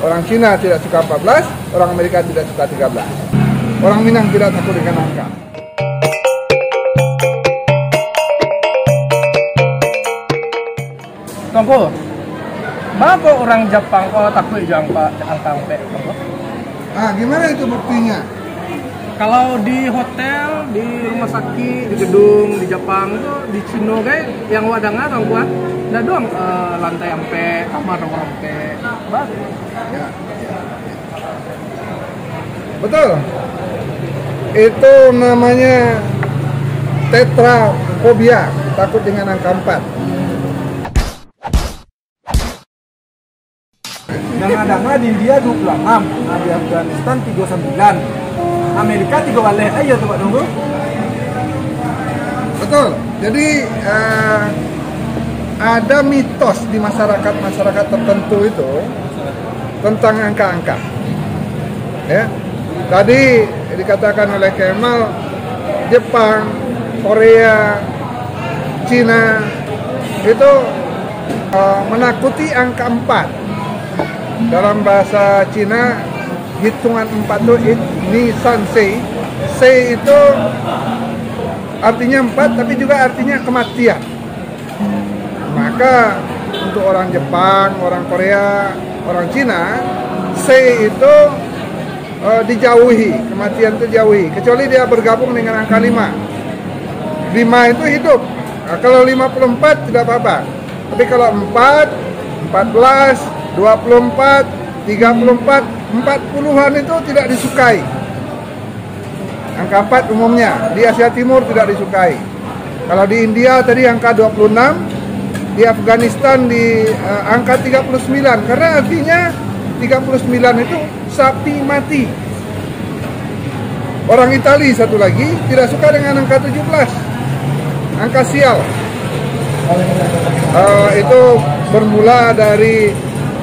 Orang Cina tidak suka 14, orang Amerika tidak suka 13. Orang Minang tidak takut dengan angka. Tunggu, kenapa orang Jepang takut angka angka? Gimana itu buktinya? Kalau di hotel, di rumah sakit, di gedung di Jepang itu di Cino kayak yang wadangan orang kuat, ada doang lantai ampe, kamar nomor ampe, Ya. Betul. Itu namanya tetrafobia, takut dengan angka 4. Yang ada di India 26, di Afghanistan 39, Amerika 3 balik aja tuh Pak Nunggu. Betul. Jadi ada mitos di masyarakat tertentu itu tentang angka-angka. Ya. Tadi dikatakan oleh Kemal, Jepang, Korea, Cina itu menakuti angka 4. Dalam bahasa Cina, hitungan 4 itu ni san sei. Sei itu artinya 4, tapi juga artinya kematian. Maka untuk orang Jepang, orang Korea, orang Cina, sei itu dijauhi, kematian itu dijauhi. Kecuali dia bergabung dengan angka 5. 5 itu hidup. Nah, kalau 54 tidak apa-apa. Tapi kalau 4, 14, 24, 34, 40-an itu tidak disukai. Angka 4 umumnya di Asia Timur tidak disukai. Kalau di India tadi angka 26, di Afghanistan di angka 39, karena artinya 39 itu sapi mati. Orang Itali satu lagi tidak suka dengan angka 17, angka sial. Itu bermula dari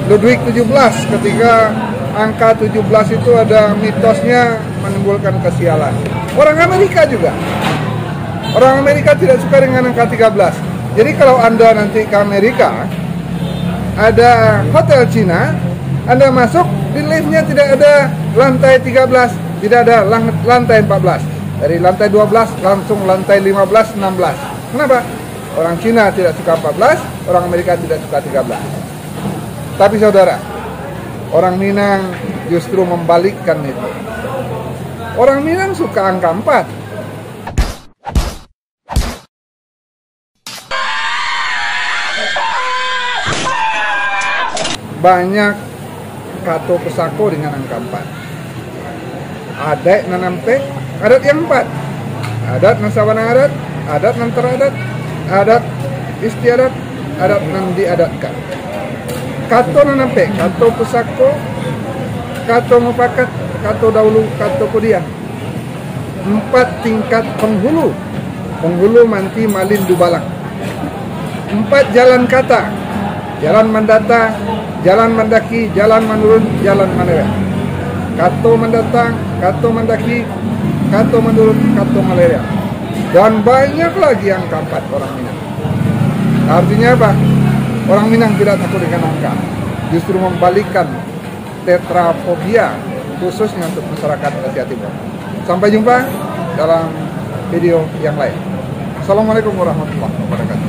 Ludwig 17, ketika angka 17 itu ada mitosnya menimbulkan kesialan. Orang Amerika juga. Orang Amerika tidak suka dengan angka 13. Jadi kalau Anda nanti ke Amerika, ada hotel Cina, Anda masuk, di liftnya tidak ada lantai 13, tidak ada lantai 14. Dari lantai 12 langsung lantai 15, 16. Kenapa? Orang Cina tidak suka 14, orang Amerika tidak suka 13. Tapi saudara, orang Minang justru membalikkan itu. Orang Minang suka angka 4. Banyak kato pesako dengan angka 4. Adat nanampe, adat yang 4. Adat nasawana adat, adat nantaradat, adat istiadat, adat nan diadatkan. Kato nanampe, kato pesako, kato mufakat, kato dahulu, kato kudian. 4 tingkat penghulu. Penghulu manti malin dubalang. 4 jalan kata. Jalan mendatang, jalan mendaki, jalan menurun, jalan meneret. Kato mendatang, kato mendaki, kato menurun, kato meleret. Dan banyak lagi angka 4 orang Minang. Artinya apa? Orang Minang tidak takut dengan angka. Justru membalikkan tetrafobia khususnya untuk masyarakat Asia Timur. Sampai jumpa dalam video yang lain. Assalamualaikum warahmatullahi wabarakatuh.